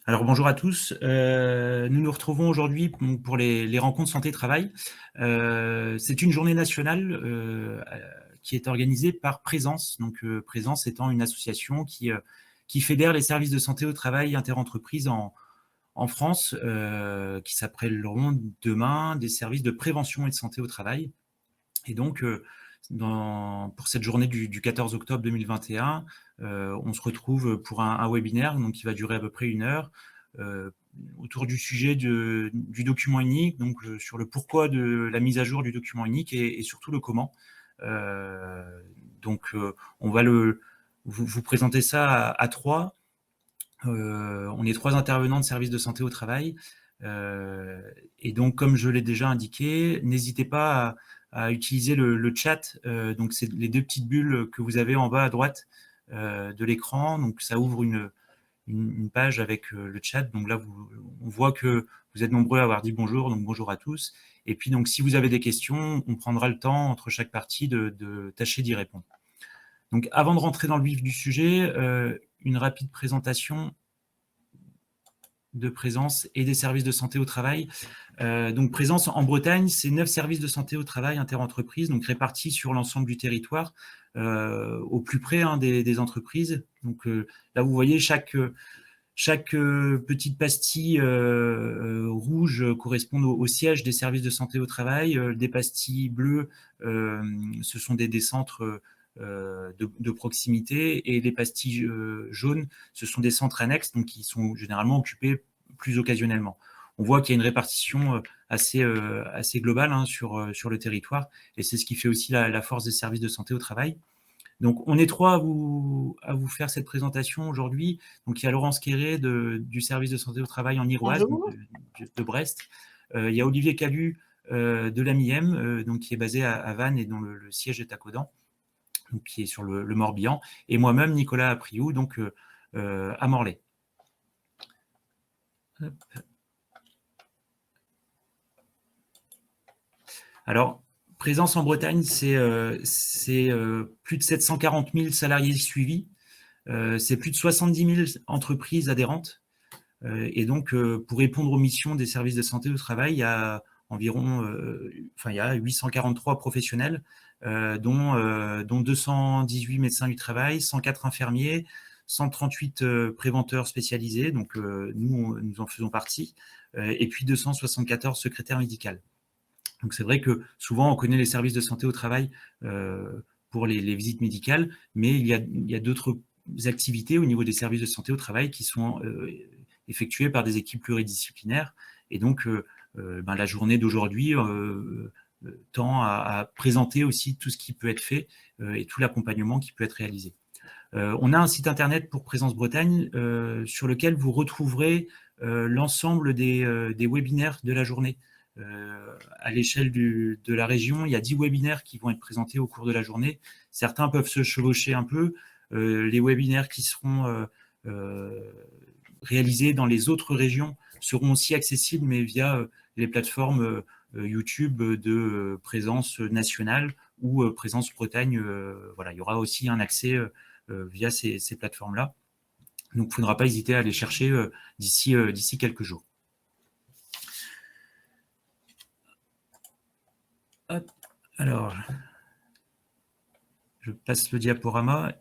Alors bonjour à tous. Nous nous retrouvons aujourd'hui pour les rencontres santé-travail. C'est une journée nationale qui est organisée par Présence. Donc Présence étant une association qui fédère les services de santé au travail interentreprises en France, qui s'appelleront demain des services de prévention et de santé au travail. Et donc, pour cette journée du 14 octobre 2021, on se retrouve pour un webinaire donc, qui va durer à peu près 1 heure euh, autour du sujet du document unique, donc sur le pourquoi de la mise à jour du document unique et surtout le comment. Euh, on va vous présenter ça à trois. On est 3 intervenants de services de santé au travail. Et donc, comme je l'ai déjà indiqué, n'hésitez pas à utiliser le chat. Donc, c'est les 2 petites bulles que vous avez en bas à droite de l'écran. Donc, ça ouvre une page avec le chat. Donc là, on voit que vous êtes nombreux à avoir dit bonjour. Donc, bonjour à tous. Et puis, donc, si vous avez des questions, on prendra le temps entre chaque partie de tâcher d'y répondre. Donc, avant de rentrer dans le vif du sujet, une rapide présentation de Présence et des services de santé au travail. Donc Présence en Bretagne, c'est 9 services de santé au travail interentreprises, donc répartis sur l'ensemble du territoire, au plus près des entreprises. Donc là, vous voyez, chaque petite pastille rouge correspond au siège des services de santé au travail. Des pastilles bleues, ce sont des centres de proximité, et les pastilles jaunes, ce sont des centres annexes, donc qui sont généralement occupés plus occasionnellement. On voit qu'il y a une répartition assez globale sur le territoire, et c'est ce qui fait aussi la force des services de santé au travail. Donc, on est 3 à vous faire cette présentation aujourd'hui. Donc, il y a Laurence Quéré du service de santé au travail en Iroise, donc de Brest. Il y a Olivier Calu de l'AMIM, donc qui est basé à Vannes et dont le siège est à Caudan, donc qui est sur le Morbihan. Et moi-même, Nicolas Apriou, donc à Morlaix. Alors, Présence en Bretagne, c'est plus de 740 000 salariés suivis. C'est plus de 70 000 entreprises adhérentes. Et donc, pour répondre aux missions des services de santé au travail, il y a il y a 843 professionnels, dont 218 médecins du travail, 104 infirmiers, 138 préventeurs spécialisés, donc nous en faisons partie, et puis 274 secrétaires médicales. Donc c'est vrai que souvent on connaît les services de santé au travail pour les visites médicales, mais il y a d'autres activités au niveau des services de santé au travail qui sont effectuées par des équipes pluridisciplinaires. Et donc la journée d'aujourd'hui tend à présenter aussi tout ce qui peut être fait et tout l'accompagnement qui peut être réalisé. On a un site internet pour Présence Bretagne sur lequel vous retrouverez l'ensemble des webinaires de la journée. À l'échelle de la région, il y a 10 webinaires qui vont être présentés au cours de la journée. Certains peuvent se chevaucher un peu. Les webinaires qui seront réalisés dans les autres régions seront aussi accessibles, mais via les plateformes YouTube de présence nationale ou présence Bretagne. Voilà, il y aura aussi un accès via ces plateformes-là. Donc, il ne faudra pas hésiter à les chercher d'ici quelques jours. Hop, alors, je passe le diaporama.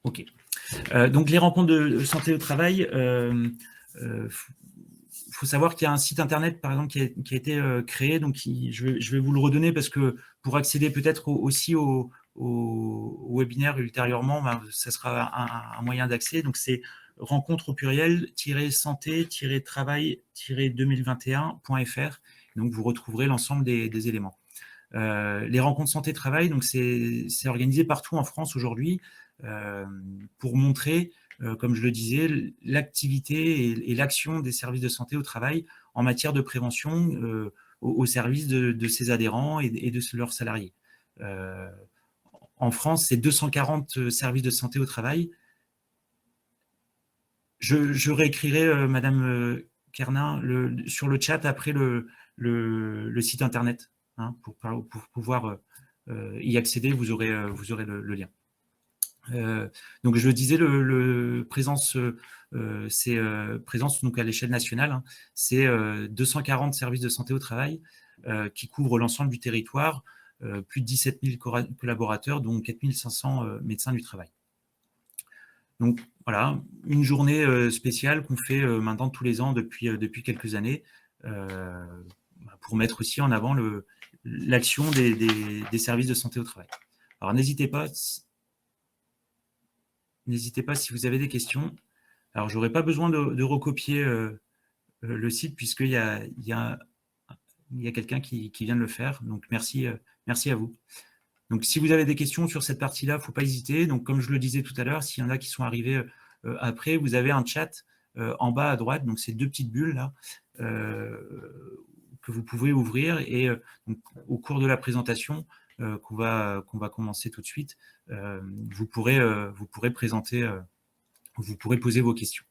OK. Donc, les rencontres de santé au travail, faut savoir qu'il y a un site internet, par exemple, qui a été créé. Donc, je vais vous le redonner parce que pour accéder peut-être aussi au webinaire ultérieurement, ça sera un moyen d'accès. Donc, c'est rencontre au pluriel santé-travail-2021.fr. Donc, vous retrouverez l'ensemble des éléments. Les rencontres santé-travail, donc c'est organisé partout en France aujourd'hui pour montrer, comme je le disais, l'activité et l'action des services de santé au travail en matière de prévention au service de ses adhérents et de leurs salariés. En France, c'est 240 services de santé au travail. Je réécrirai, Madame Kernin, sur le chat après le site internet, pour pouvoir y accéder. Vous aurez le lien. Donc, je le disais, le présence, c'est présence donc à l'échelle nationale, hein, c'est 240 services de santé au travail qui couvrent l'ensemble du territoire, plus de 17 000 collaborateurs, dont 4 500 médecins du travail. Donc voilà, une journée spéciale qu'on fait maintenant tous les ans depuis quelques années pour mettre aussi en avant l'action des services de santé au travail. Alors n'hésitez pas si vous avez des questions. Alors j'aurais pas besoin de recopier le site puisqu'il y a quelqu'un qui vient de le faire. Donc merci à vous. Donc, si vous avez des questions sur cette partie-là, il ne faut pas hésiter. Donc, comme je le disais tout à l'heure, s'il y en a qui sont arrivés après, vous avez un chat en bas à droite. Donc, ces deux petites bulles là que vous pouvez ouvrir. Et donc, au cours de la présentation qu'on va commencer tout de suite, vous pourrez présenter, vous pourrez poser vos questions.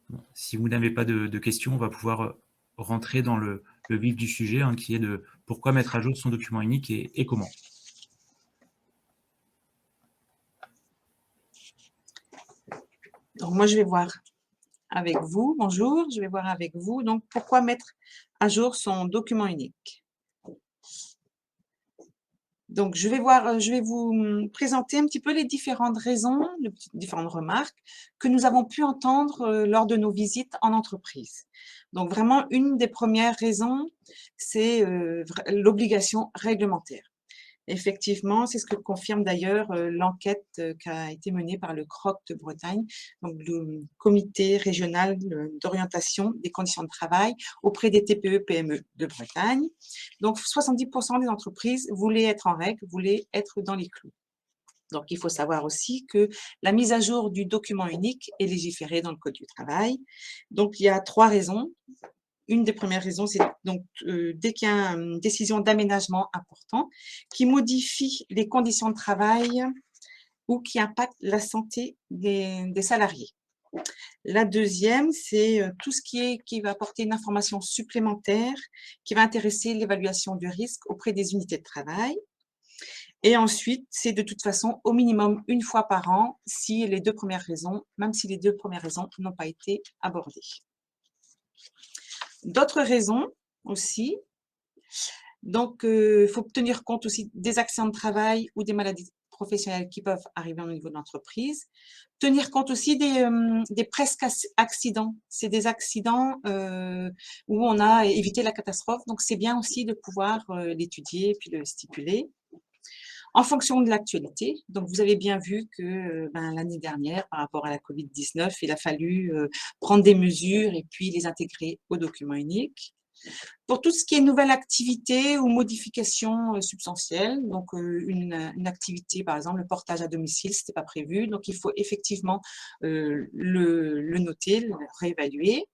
Bon, si vous n'avez pas de questions, on va pouvoir rentrer dans le vif du sujet, hein, qui est de pourquoi mettre à jour son document unique et comment. Donc, moi, je vais voir avec vous. Bonjour, je vais voir avec vous. Donc, pourquoi mettre à jour son document unique? Donc, je vais vous présenter un petit peu les différentes raisons, les différentes remarques que nous avons pu entendre lors de nos visites en entreprise. Donc, vraiment, une des premières raisons, c'est l'obligation réglementaire. Effectivement, c'est ce que confirme d'ailleurs l'enquête qui a été menée par le CROC de Bretagne, donc le comité régional d'orientation des conditions de travail auprès des TPE-PME de Bretagne. Donc 70% des entreprises voulaient être en règle, voulaient être dans les clous. Donc, il faut savoir aussi que la mise à jour du document unique est légiférée dans le Code du travail. Donc, il y a 3 raisons. Une des premières raisons, c'est donc dès qu'il y a une décision d'aménagement important qui modifie les conditions de travail ou qui impacte la santé des salariés. La deuxième, c'est tout ce qui va apporter une information supplémentaire qui va intéresser l'évaluation du risque auprès des unités de travail. Et ensuite, c'est de toute façon au minimum une fois par an si les 2 premières raisons, même si les 2 premières raisons n'ont pas été abordées. D'autres raisons aussi. Donc, il faut tenir compte aussi des accidents de travail ou des maladies professionnelles qui peuvent arriver au niveau de l'entreprise. Tenir compte aussi des presque accidents. C'est des accidents où on a évité la catastrophe. Donc, c'est bien aussi de pouvoir l'étudier et puis le stipuler. En fonction de l'actualité, donc vous avez bien vu que l'année dernière, par rapport à la Covid-19, il a fallu prendre des mesures et puis les intégrer au document unique. Pour tout ce qui est nouvelle activité ou modification substantielle, donc une activité, par exemple, le portage à domicile, ce n'était pas prévu, donc il faut effectivement le noter, le réévaluer.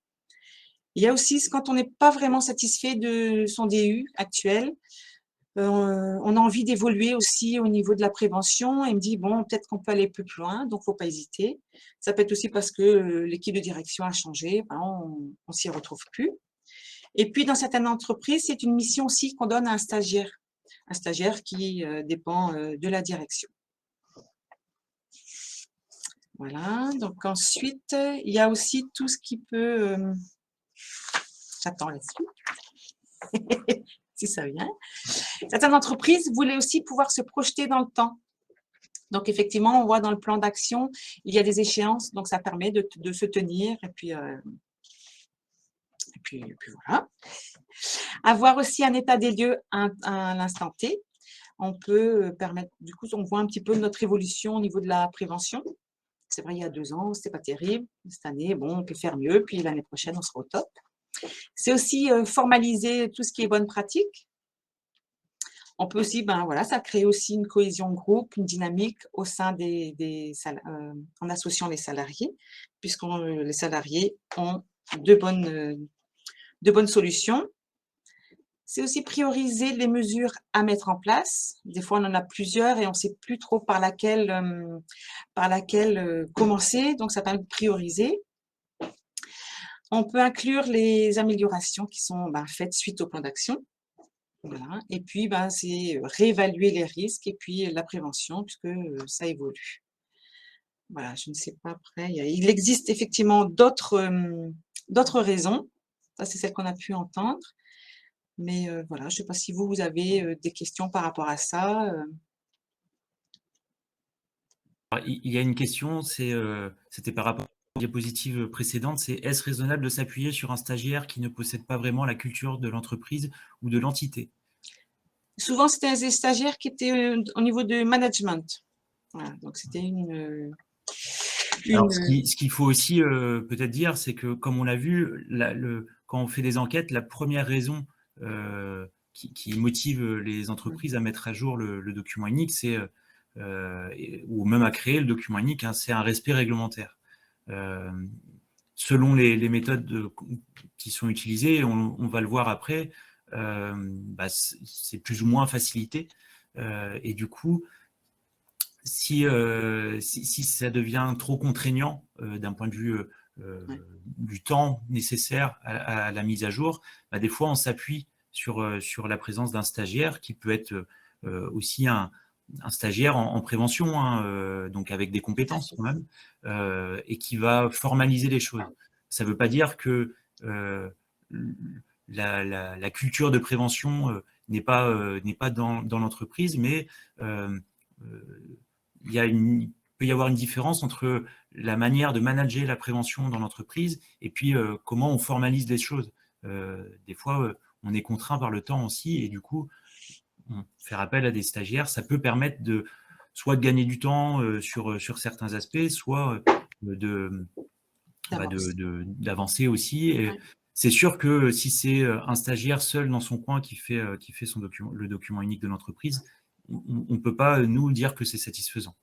Il y a aussi, quand on n'est pas vraiment satisfait de son DU actuel, on a envie d'évoluer aussi au niveau de la prévention et me dit, bon, peut-être qu'on peut aller plus loin, donc il ne faut pas hésiter. Ça peut être aussi parce que l'équipe de direction a changé, on ne s'y retrouve plus. Et puis, dans certaines entreprises, c'est une mission aussi qu'on donne à un stagiaire qui dépend de la direction. Voilà, donc ensuite, il y a aussi tout ce qui peut… J'attends la suite, si ça vient. Certaines entreprises voulaient aussi pouvoir se projeter dans le temps. Donc, effectivement, on voit dans le plan d'action, il y a des échéances, donc ça permet de se tenir et puis voilà. Avoir aussi un état des lieux à l'instant T. On peut permettre, du coup, on voit un petit peu notre évolution au niveau de la prévention. C'est vrai, il y a 2 ans, c'était pas terrible. Cette année, bon, on peut faire mieux, puis l'année prochaine, on sera au top. C'est aussi formaliser tout ce qui est bonne pratique. On peut aussi, voilà, ça crée aussi une cohésion de groupe, une dynamique au sein en associant les salariés, puisque les salariés ont de bonnes solutions. C'est aussi prioriser les mesures à mettre en place. Des fois, on en a plusieurs et on ne sait plus trop par laquelle commencer. Donc, ça permet de prioriser. On peut inclure les améliorations qui sont faites suite au plan d'action. Voilà. Et puis, ben, c'est réévaluer les risques et puis la prévention puisque ça évolue. Voilà, je ne sais pas après. Il existe effectivement d'autres raisons. Ça, c'est celle qu'on a pu entendre. Mais voilà, je ne sais pas si vous avez des questions par rapport à ça. Alors, il y a une question, c'était par rapport à la diapositive précédente, c'est: est-ce raisonnable de s'appuyer sur un stagiaire qui ne possède pas vraiment la culture de l'entreprise ou de l'entité? Souvent, c'était des stagiaires qui étaient au niveau de management. Voilà, donc c'était Alors, une ce qu'il faut aussi peut-être dire, c'est que, comme on l'a vu, quand on fait des enquêtes, la première raison qui motive les entreprises à mettre à jour le document unique, ou même à créer le document unique, hein, c'est un respect réglementaire. Euh, Selon les méthodes qui sont utilisées, on va le voir après, c'est plus ou moins facilité. Et du coup, si ça devient trop contraignant d'un point de vue ouais, du temps nécessaire à la mise à jour, des fois on s'appuie sur la présence d'un stagiaire qui peut être aussi un stagiaire en prévention, hein, donc avec des tout à compétences fait. quand même, et qui va formaliser les choses. Ça ne veut pas dire que la culture de prévention n'est pas dans l'entreprise, mais il peut y avoir une différence entre la manière de manager la prévention dans l'entreprise et puis comment on formalise les choses. Des fois, on est contraint par le temps aussi et du coup, faire appel à des stagiaires, ça peut permettre soit de gagner du temps sur certains aspects, soit de, D'avance. d'avancer aussi. Et Ouais. c'est sûr que si c'est un stagiaire seul dans son coin qui fait le document unique de l'entreprise, on ne peut pas, nous, dire que c'est satisfaisant.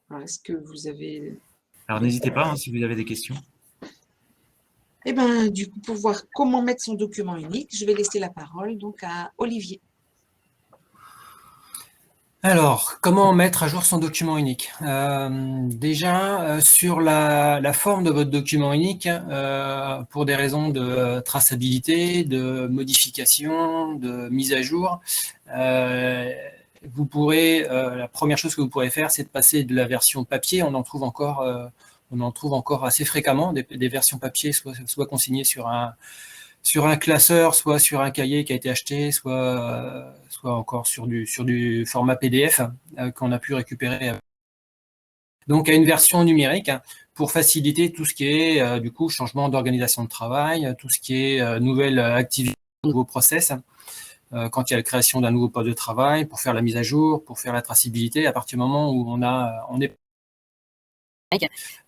Alors, est-ce que vous avez Alors, des... n'hésitez pas hein, si vous avez des questions. Eh ben, du coup, pour voir comment mettre son document unique, je vais laisser la parole donc à Olivier. Alors, comment mettre à jour son document unique? Déjà, sur la forme de votre document unique, pour des raisons de traçabilité, de modification, de mise à jour, la première chose que vous pourrez faire, c'est de passer de la version papier. On en trouve encore assez fréquemment des versions papier, soit consignées sur un classeur, soit sur un cahier qui a été acheté, soit encore sur du format PDF qu'on a pu récupérer. Donc à une version numérique pour faciliter tout ce qui est du coup changement d'organisation de travail, tout ce qui est nouvelle activité, nouveau process. Quand il y a la création d'un nouveau poste de travail, pour faire la mise à jour, pour faire la traçabilité, à partir du moment où on est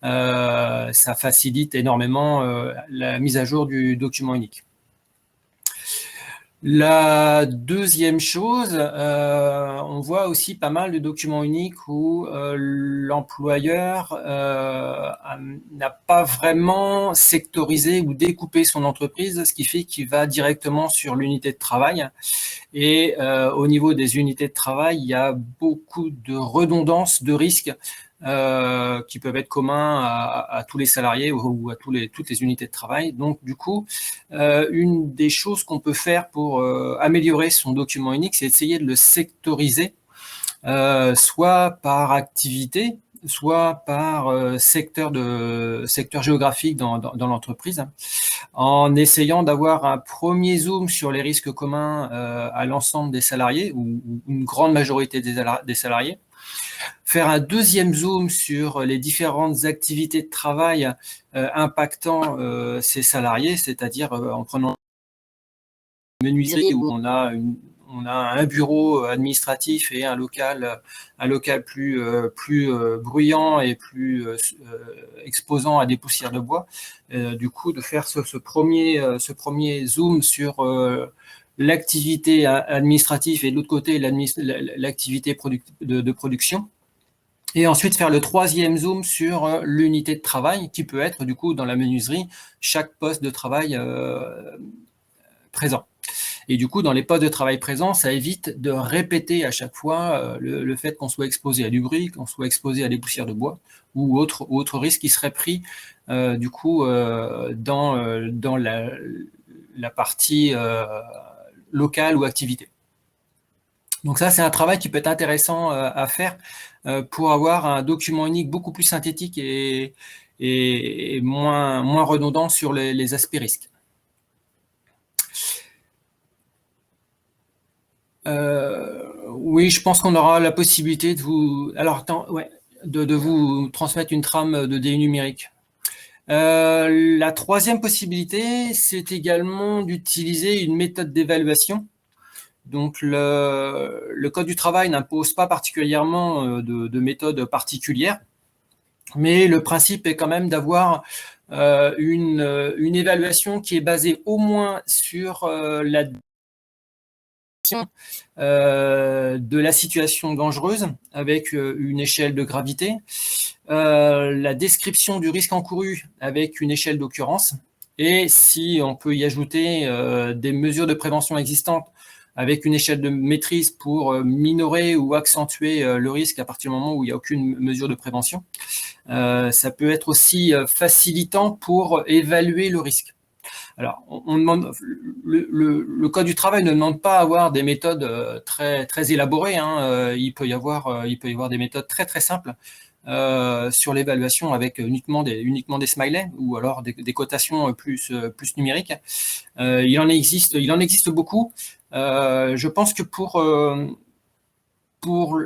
ça facilite énormément la mise à jour du document unique. La deuxième chose, on voit aussi pas mal de documents uniques où l'employeur n'a pas vraiment sectorisé ou découpé son entreprise, ce qui fait qu'il va directement sur l'unité de travail. Et au niveau des unités de travail, il y a beaucoup de redondance, de risques qui peuvent être communs à tous les salariés ou à toutes les unités de travail. Donc, du coup, une des choses qu'on peut faire pour améliorer son document unique, c'est essayer de le sectoriser, soit par activité, soit par secteur géographique dans l'entreprise, en essayant d'avoir un premier zoom sur les risques communs à l'ensemble des salariés ou une grande majorité des salariés, faire un deuxième zoom sur les différentes activités de travail impactant ces salariés, c'est-à-dire en prenant une menuiserie où on a un bureau administratif et un local plus bruyant et plus exposant à des poussières de bois. Du coup, de faire ce premier zoom sur l'activité administrative et de l'autre côté l'activité de production. Et ensuite faire le troisième zoom sur l'unité de travail qui peut être du coup dans la menuiserie chaque poste de travail présent. Et du coup, dans les postes de travail présents, ça évite de répéter à chaque fois le fait qu'on soit exposé à du bruit, qu'on soit exposé à des poussières de bois ou autre risque qui serait pris du coup dans la partie locale ou activité. Donc ça, c'est un travail qui peut être intéressant à faire pour avoir un document unique beaucoup plus synthétique et moins redondant sur les aspects risques. Oui, je pense qu'on aura la possibilité de vous... Alors, attends, ouais, de vous transmettre une trame de DU numérique. La troisième possibilité, c'est également d'utiliser une méthode d'évaluation. Donc, le Code du travail n'impose pas particulièrement de méthode particulière, mais le principe est quand même d'avoir une évaluation qui est basée au moins sur la de la situation dangereuse avec une échelle de gravité, la description du risque encouru avec une échelle d'occurrence, et si on peut y ajouter des mesures de prévention existantes avec une échelle de maîtrise pour minorer ou accentuer le risque à partir du moment où il n'y a aucune mesure de prévention. Ça peut être aussi facilitant pour évaluer le risque. Alors, on demande, le Code du travail ne demande pas à avoir des méthodes très élaborées. Hein. Il peut y avoir des méthodes très simples sur l'évaluation avec uniquement des smileys ou alors des cotations plus numériques. Il en existe beaucoup. Je pense que pour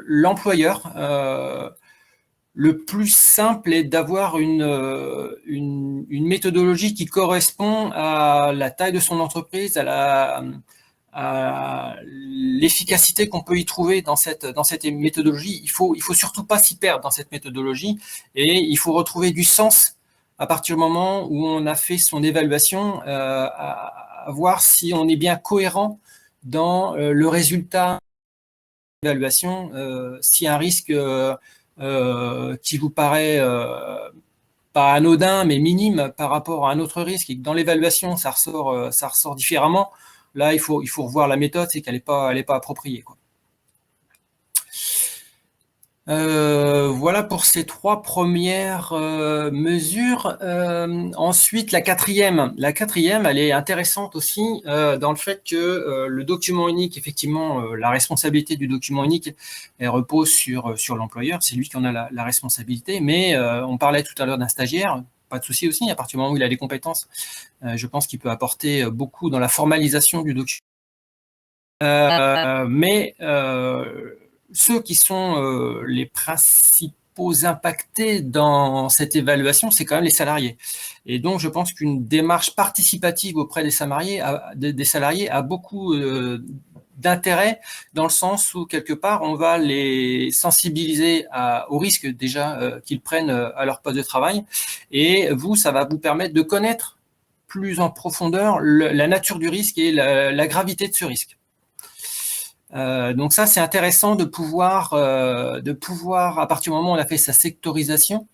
l'employeur, le plus simple est d'avoir une méthodologie qui correspond à la taille de son entreprise, à l'efficacité qu'on peut y trouver dans cette méthodologie. Il faut surtout pas s'y perdre dans cette méthodologie, et il faut retrouver du sens à partir du moment où on a fait son évaluation, à voir si on est bien cohérent dans le résultat de l'évaluation, si un risque qui vous paraît pas anodin mais minime par rapport à un autre risque, et que dans l'évaluation ça ressort différemment, là il faut revoir la méthode, c'est qu'elle n'est pas appropriée, quoi. Voilà pour ces trois premières mesures. Ensuite, la quatrième, elle est intéressante aussi dans le fait que le document unique, effectivement, la responsabilité du document unique, elle repose sur l'employeur, c'est lui qui en a la responsabilité, mais on parlait tout à l'heure d'un stagiaire, pas de souci aussi, à partir du moment où il a des compétences, je pense qu'il peut apporter beaucoup dans la formalisation du document. Mais ceux qui sont les principaux impactés dans cette évaluation, c'est quand même les salariés. Et donc, je pense qu'une démarche participative auprès des salariés a beaucoup d'intérêt, dans le sens où, quelque part, on va les sensibiliser au risque déjà qu'ils prennent à leur poste de travail. Et vous, ça va vous permettre de connaître plus en profondeur la nature du risque et la gravité de ce risque. Donc ça, c'est intéressant de pouvoir, à partir du moment où on a fait sa sectorisation,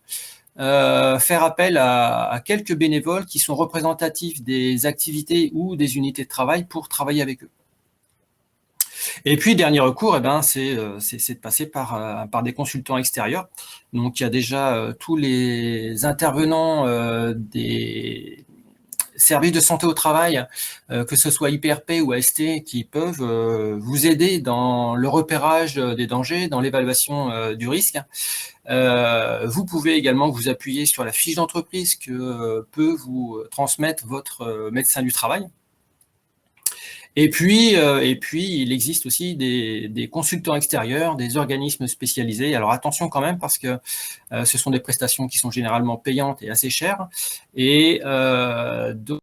faire appel à quelques bénévoles qui sont représentatifs des activités ou des unités de travail pour travailler avec eux. Et puis, dernier recours, c'est de passer par des consultants extérieurs. Donc, il y a déjà tous les intervenants des services de santé au travail, que ce soit IPRP ou AST, qui peuvent vous aider dans le repérage des dangers, dans l'évaluation du risque. Vous pouvez également vous appuyer sur la fiche d'entreprise que peut vous transmettre votre médecin du travail. Et puis, il existe aussi des consultants extérieurs, des organismes spécialisés. Alors attention quand même, parce que ce sont des prestations qui sont généralement payantes et assez chères. Et donc,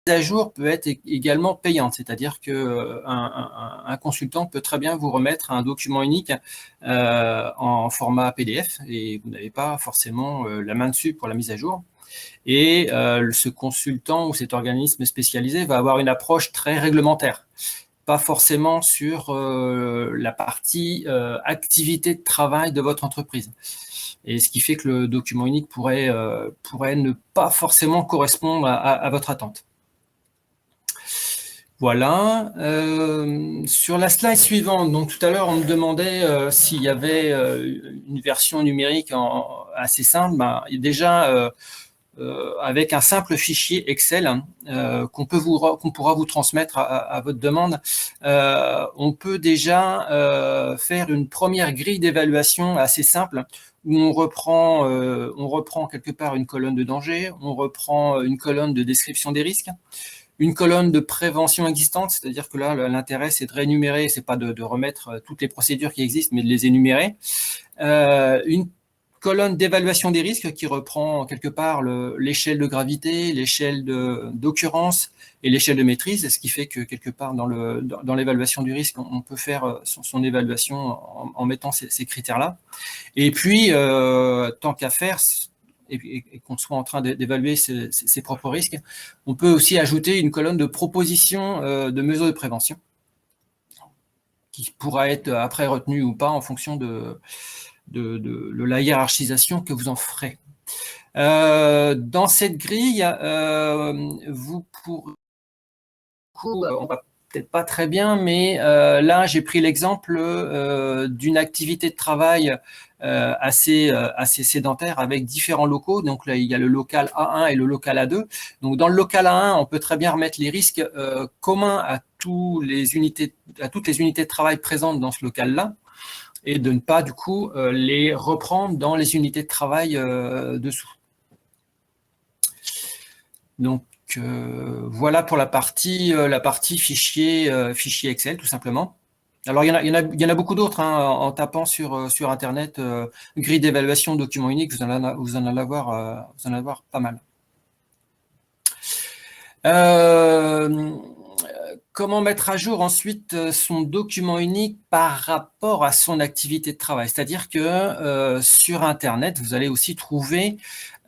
la mise à jour peut être également payante, c'est-à-dire qu'un consultant peut très bien vous remettre un document unique en format PDF, et vous n'avez pas forcément la main dessus pour la mise à jour. Et ce consultant ou cet organisme spécialisé va avoir une approche très réglementaire, pas forcément sur la partie activité de travail de votre entreprise. Et ce qui fait que le document unique pourrait ne pas forcément correspondre à votre attente. Voilà. Sur la slide suivante, donc tout à l'heure, on me demandait s'il y avait une version numérique assez simple. Ben, déjà, avec un simple fichier Excel qu'on pourra vous transmettre à votre demande, on peut déjà faire une première grille d'évaluation assez simple où on reprend quelque part une colonne de danger, on reprend une colonne de description des risques, une colonne de prévention existante, c'est-à-dire que là, l'intérêt, c'est de réénumérer, c'est pas de remettre toutes les procédures qui existent, mais de les énumérer. Une colonne d'évaluation des risques qui reprend quelque part l'échelle de gravité, l'échelle d'occurrence et l'échelle de maîtrise, ce qui fait que quelque part dans l'évaluation du risque, on peut faire son évaluation en mettant ces critères-là. Et puis, tant qu'à faire, et qu'on soit en train d'évaluer ses propres risques, on peut aussi ajouter une colonne de propositions de mesures de prévention qui pourra être après retenue ou pas en fonction de la hiérarchisation que vous en ferez. Dans cette grille, vous pourrez, on va peut-être pas très bien, mais là, j'ai pris l'exemple d'une activité de travail assez sédentaire avec différents locaux. Donc là, il y a le local A1 et le local A2. Donc dans le local A1, on peut très bien remettre les risques communs à toutes les unités de travail présentes dans ce local-là et de ne pas du coup les reprendre dans les unités de travail dessous. Donc voilà pour la partie fichier Excel tout simplement. Alors il y en a beaucoup d'autres en tapant sur internet grille d'évaluation document unique, vous en allez avoir pas mal. Comment mettre à jour ensuite son document unique par rapport à son activité de travail? C'est-à-dire que sur Internet, vous allez aussi trouver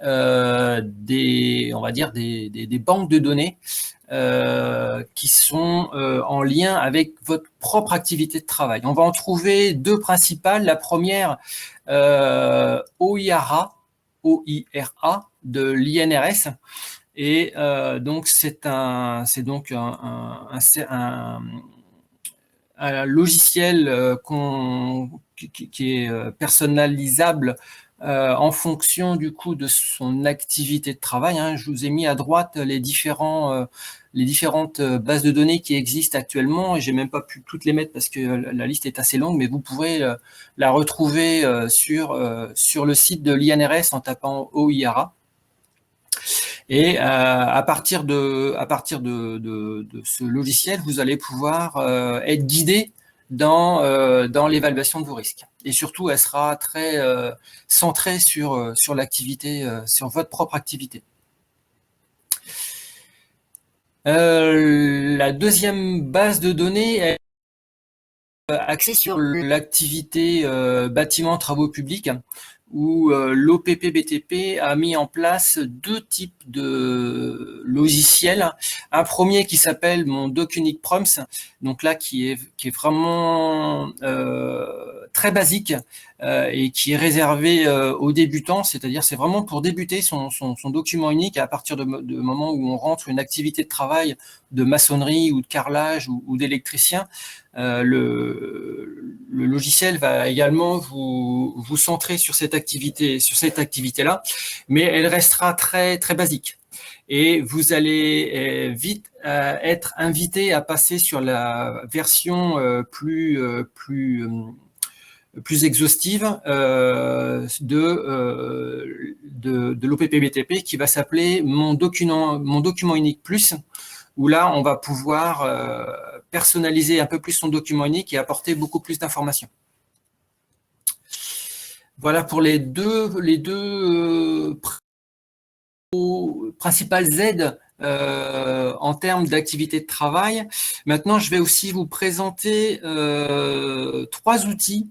des banques de données qui sont en lien avec votre propre activité de travail. On va en trouver deux principales. La première, OIRA de l'INRS. Et donc, c'est un logiciel qui est personnalisable en fonction du coup de son activité de travail. Je vous ai mis à droite les différentes bases de données qui existent actuellement. Et j'ai même pas pu toutes les mettre parce que la liste est assez longue, mais vous pourrez la retrouver sur le site de l'INRS en tapant OIRA. Et à partir de ce logiciel, vous allez pouvoir être guidé dans l'évaluation de vos risques. Et surtout, elle sera très centrée sur l'activité, sur votre propre activité. La deuxième base de données est axée sur l'activité bâtiment travaux publics, où l'OPP-BTP a mis en place deux types de logiciels. Un premier qui s'appelle mon DocUnique Prompts, donc là qui est vraiment très basique et qui est réservé aux débutants, c'est-à-dire c'est vraiment pour débuter son document unique à partir de moment où on rentre une activité de travail de maçonnerie ou de carrelage ou d'électricien. Le logiciel va également vous centrer sur cette activité-là, mais elle restera très, très basique. Et vous allez vite être invité à passer sur la version plus exhaustive de l'OPP-BTP qui va s'appeler mon document unique plus, où là, on va pouvoir personnaliser un peu plus son document unique et apporter beaucoup plus d'informations. Voilà pour les deux principales aides en termes d'activité de travail. Maintenant, je vais aussi vous présenter 3 outils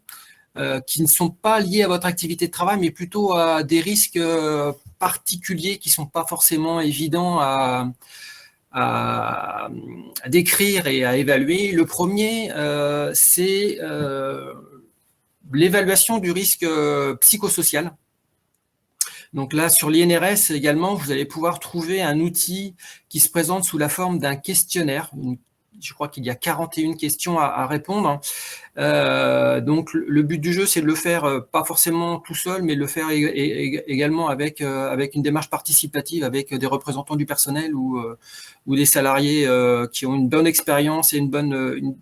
qui ne sont pas liés à votre activité de travail, mais plutôt à des risques particuliers qui ne sont pas forcément évidents à décrire et à évaluer. Le premier, c'est l'évaluation du risque psychosocial. Donc là, sur l'INRS également, vous allez pouvoir trouver un outil qui se présente sous la forme d'un questionnaire, je crois qu'il y a 41 questions à répondre. Donc, le but du jeu, c'est de le faire pas forcément tout seul, mais de le faire également avec une démarche participative, avec des représentants du personnel ou des salariés qui ont une bonne expérience et une bonne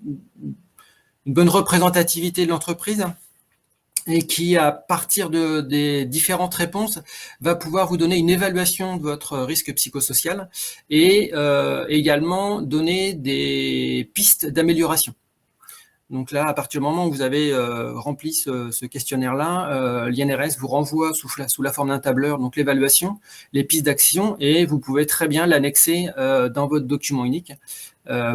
représentativité de l'entreprise, et qui, à partir des différentes réponses, va pouvoir vous donner une évaluation de votre risque psychosocial et également donner des pistes d'amélioration. Donc là, à partir du moment où vous avez rempli ce questionnaire-là, l'INRS vous renvoie sous la forme d'un tableur, donc l'évaluation, les pistes d'action, et vous pouvez très bien l'annexer dans votre document unique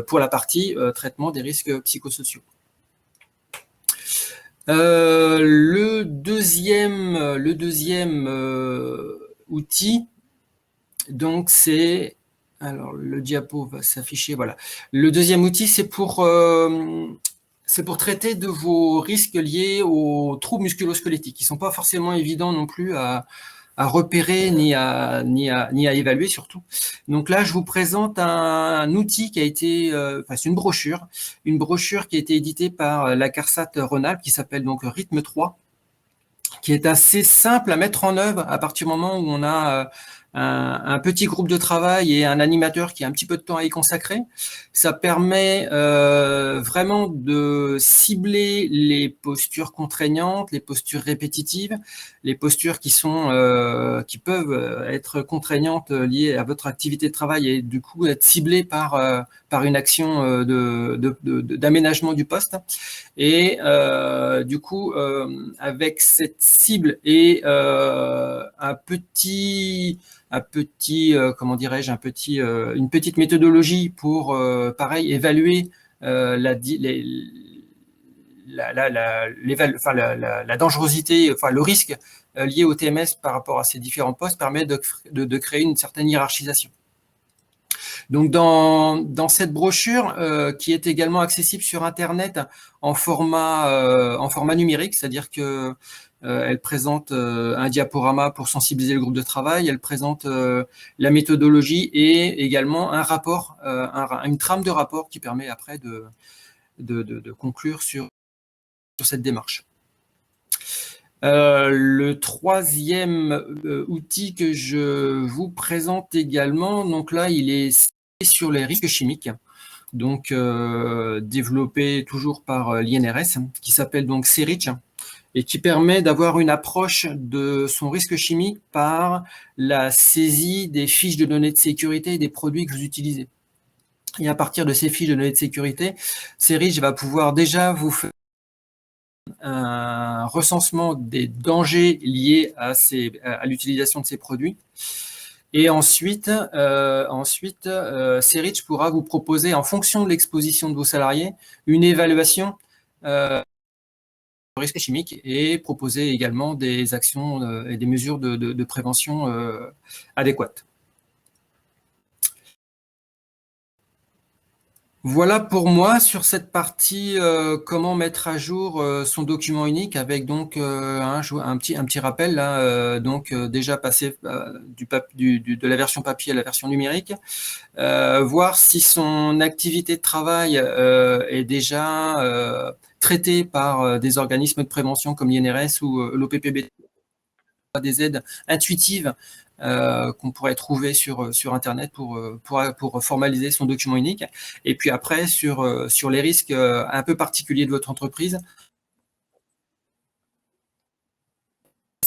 pour la partie traitement des risques psychosociaux. Le deuxième outil, donc c'est, alors le diapo va s'afficher, voilà. Le deuxième outil, c'est pour traiter de vos risques liés aux troubles musculo-squelettiques, qui ne sont pas forcément évidents non plus à repérer ni à évaluer surtout. Donc là, je vous présente un outil qui a été, c'est une brochure qui a été éditée par la CARSAT Rhône-Alpes, qui s'appelle donc Rythme 3, qui est assez simple à mettre en œuvre à partir du moment où on a un petit groupe de travail et un animateur qui a un petit peu de temps à y consacrer. Ça permet vraiment de cibler les postures contraignantes, les postures répétitives, les postures qui peuvent être contraignantes liées à votre activité de travail et du coup être ciblées par une action d'aménagement du poste. Et du coup, avec cette cible et une petite méthodologie pour, pareil, évaluer la dangerosité, enfin le risque lié au TMS par rapport à ces différents postes, permet de créer une certaine hiérarchisation. Donc, dans cette brochure, qui est également accessible sur Internet en format numérique, c'est-à-dire que elle présente un diaporama pour sensibiliser le groupe de travail, elle présente la méthodologie et également un rapport, une trame de rapport qui permet après de conclure sur cette démarche. Le troisième outil que je vous présente également, donc là, il est sur les risques chimiques, donc développé toujours par l'INRS, qui s'appelle donc CERICH, et qui permet d'avoir une approche de son risque chimique par la saisie des fiches de données de sécurité des produits que vous utilisez. Et à partir de ces fiches de données de sécurité, CERICH va pouvoir déjà vous faire un recensement des dangers liés à l'utilisation de ces produits. Et ensuite, CERICH pourra vous proposer, en fonction de l'exposition de vos salariés, une évaluation risque chimique et proposer également des actions et des mesures de prévention adéquates. Voilà pour moi sur cette partie comment mettre à jour son document unique avec donc un petit rappel là, déjà passer de la version papier à la version numérique, voir si son activité de travail est déjà traitée par des organismes de prévention comme l'INRS ou l'OPPB, des aides intuitives qu'on pourrait trouver sur Internet pour formaliser son document unique. Et puis après, sur les risques un peu particuliers de votre entreprise,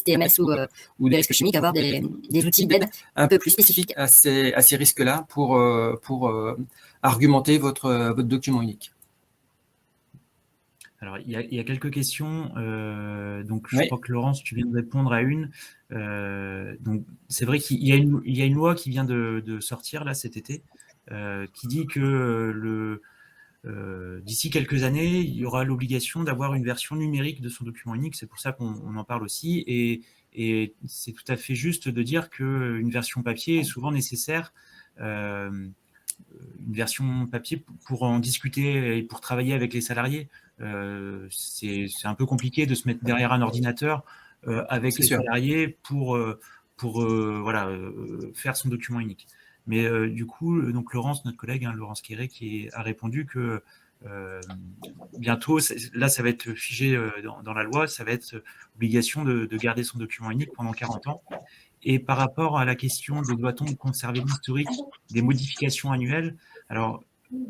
TMS ou des risques chimiques, avoir des outils d'aide un peu plus spécifiques à ces risques-là pour argumenter votre document unique. Alors, il y a quelques questions. Donc, je crois que Laurence, tu viens de répondre à une. Donc, c'est vrai qu'il y a une loi qui vient de sortir là cet été, qui dit que d'ici quelques années, il y aura l'obligation d'avoir une version numérique de son document unique. C'est pour ça qu'on en parle aussi. Et c'est tout à fait juste de dire qu'une version papier est souvent nécessaire. Une version papier pour en discuter et pour travailler avec les salariés. C'est un peu compliqué de se mettre derrière un ordinateur avec les salariés pour faire son document unique. Mais du coup, donc Laurence, notre collègue, Laurence Quéré, qui a répondu que bientôt, là, ça va être figé dans la loi, ça va être obligation de garder son document unique pendant 40 ans. Et par rapport à la question de doit-on conserver l'historique des modifications annuelles, alors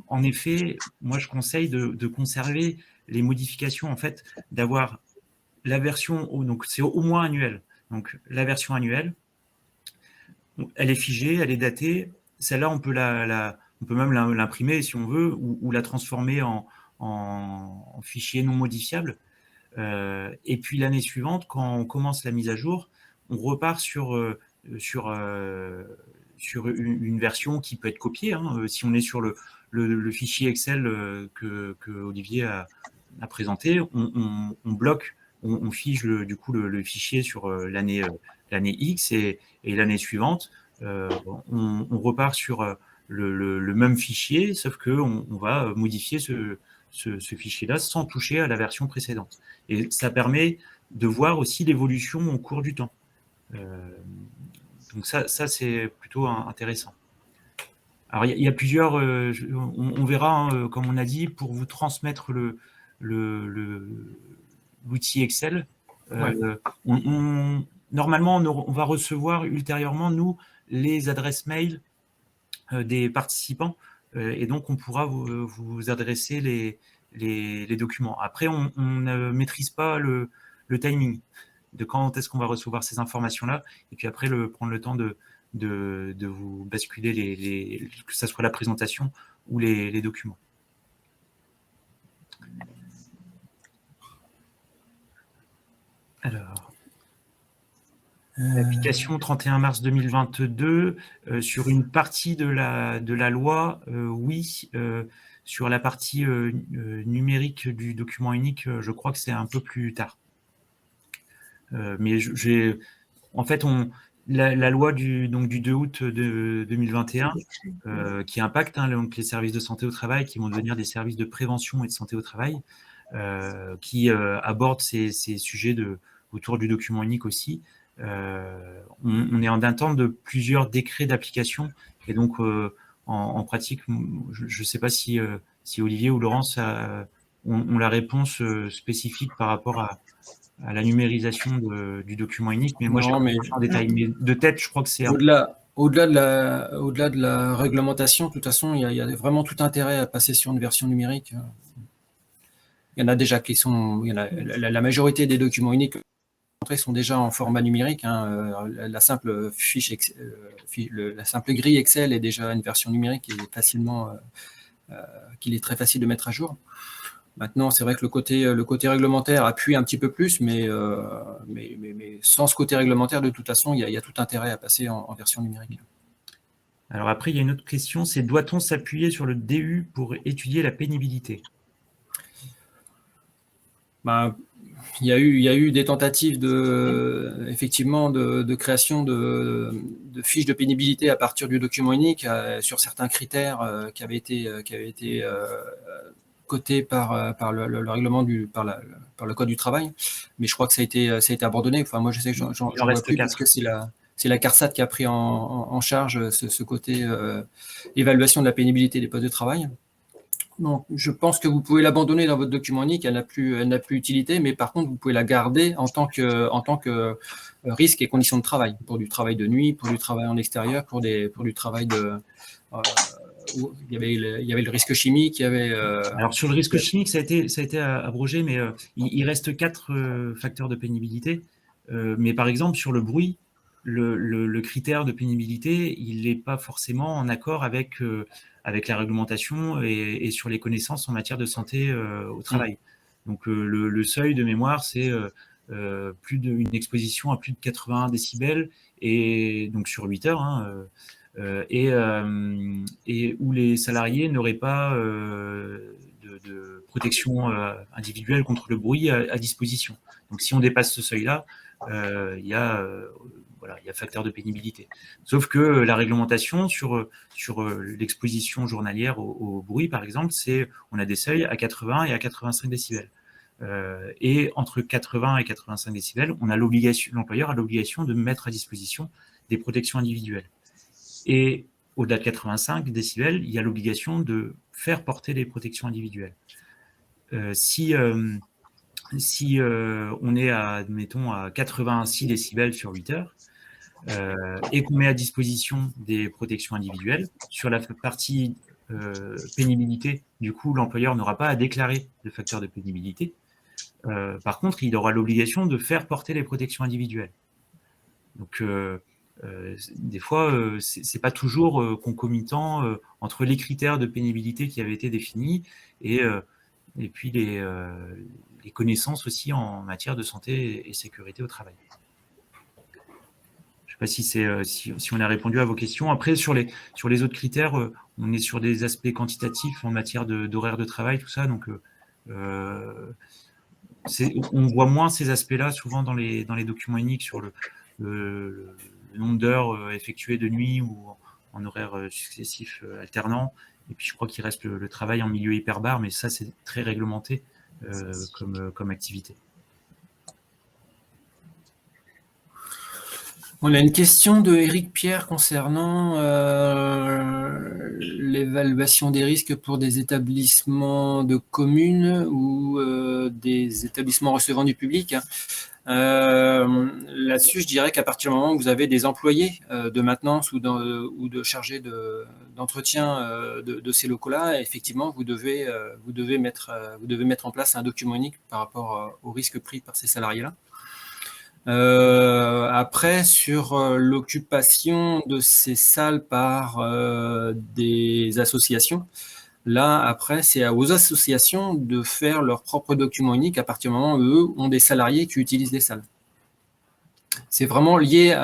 en effet, moi je conseille de conserver les modifications, en fait, d'avoir la version, donc c'est au moins annuel. Donc la version annuelle, elle est figée, elle est datée. Celle-là, on peut même l'imprimer si on veut, ou la transformer en fichier non modifiable. Et puis l'année suivante, quand on commence la mise à jour, on repart sur une version qui peut être copiée. Si on est sur le fichier Excel que Olivier a présenté, on bloque, on fige du coup le fichier sur l'année X et l'année suivante, on repart sur le même fichier, sauf qu'on va modifier ce fichier-là sans toucher à la version précédente. Et ça permet de voir aussi l'évolution au cours du temps. Donc ça c'est plutôt intéressant. Alors, il y a plusieurs... on verra, comme on a dit, pour vous transmettre l'outil Excel. Normalement, on va recevoir ultérieurement, nous, les adresses mail des participants. Et donc, on pourra vous adresser les documents. Après, on ne maîtrise pas le timing de quand est-ce qu'on va recevoir ces informations-là. Et puis après, prendre le temps de vous basculer, que ce soit la présentation ou les documents. Alors, l'application 31 mars 2022, sur une partie de la loi, oui. Sur la partie numérique du document unique, je crois que c'est un peu plus tard. Mais en fait, la loi du 2 août 2021 qui impacte donc les services de santé au travail, qui vont devenir des services de prévention et de santé au travail, qui aborde ces sujets autour du document unique aussi. On est en attente de plusieurs décrets d'application, et donc en pratique, je ne sais pas si Olivier ou Laurence ont la réponse spécifique par rapport à la numérisation du document unique, mais moi je ne sais pas en détail, mais de tête, je crois que c'est... Au-delà de la réglementation, de toute façon, il y a vraiment tout intérêt à passer sur une version numérique. Il y en a déjà qui sont... la majorité des documents uniques sont déjà en format numérique. La simple la simple grille Excel est déjà une version numérique qui est qu'il est très facile de mettre à jour. Maintenant, c'est vrai que le côté réglementaire appuie un petit peu plus, mais sans ce côté réglementaire, de toute façon, il y a tout intérêt à passer en version numérique. Alors après, il y a une autre question, c'est doit-on s'appuyer sur le DU pour étudier la pénibilité ? Il y a eu des tentatives effectivement de création de fiches de pénibilité à partir du document unique sur certains critères qui avaient été cotés par le règlement par le code du travail, mais je crois que ça a été abandonné. Enfin, moi, je sais que j'en vois plus parce que c'est la CARSAT qui a pris en charge ce côté évaluation de la pénibilité des postes de travail. Donc, je pense que vous pouvez l'abandonner dans votre document unique, elle n'a plus utilité, mais par contre, vous pouvez la garder en tant que risque et conditions de travail, pour du travail de nuit, pour du travail en extérieur, pour du travail où il y avait le risque chimique, il y avait... Alors, sur le risque chimique, ça a été abrogé, mais il reste 4 facteurs de pénibilité. Mais par exemple, sur le bruit, le critère de pénibilité, il n'est pas forcément en accord avec la réglementation et sur les connaissances en matière de santé au travail. Donc, le seuil de mémoire, c'est une exposition à plus de 81 décibels, et donc sur 8 heures, et où les salariés n'auraient pas de protection individuelle contre le bruit à disposition. Donc, si on dépasse ce seuil-là, il y a facteur de pénibilité. Sauf que la réglementation sur l'exposition journalière au bruit, par exemple, on a des seuils à 80 et à 85 décibels. Et entre 80 et 85 décibels, l'employeur a l'obligation de mettre à disposition des protections individuelles. Et au-delà de 85 décibels, il y a l'obligation de faire porter les protections individuelles. Si on est admettons, à 86 décibels sur 8 heures, et qu'on met à disposition des protections individuelles, sur la partie pénibilité, du coup, l'employeur n'aura pas à déclarer le facteur de pénibilité. Par contre, il aura l'obligation de faire porter les protections individuelles. Donc, des fois, c'est pas toujours concomitant entre les critères de pénibilité qui avaient été définis et puis les connaissances aussi en matière de santé et sécurité au travail. Je ne sais pas si on a répondu à vos questions. Après, sur les autres critères, on est sur des aspects quantitatifs en matière d'horaire de travail, tout ça. Donc, on voit moins ces aspects-là souvent dans les documents uniques sur le nombre d'heures effectuées de nuit ou en horaire successif alternant. Et puis, je crois qu'il reste le travail en milieu hyperbar, mais ça, c'est très réglementé comme activité. On a une question de Éric Pierre concernant l'évaluation des risques pour des établissements de communes ou des établissements recevant du public. Là-dessus, je dirais qu'à partir du moment où vous avez des employés de maintenance ou de chargés d'entretien de ces locaux-là, effectivement, vous devez mettre en place un document unique par rapport aux risques pris par ces salariés-là. Après, sur l'occupation de ces salles par des associations, là, après, c'est aux associations de faire leur propre document unique à partir du moment où eux ont des salariés qui utilisent les salles. C'est vraiment lié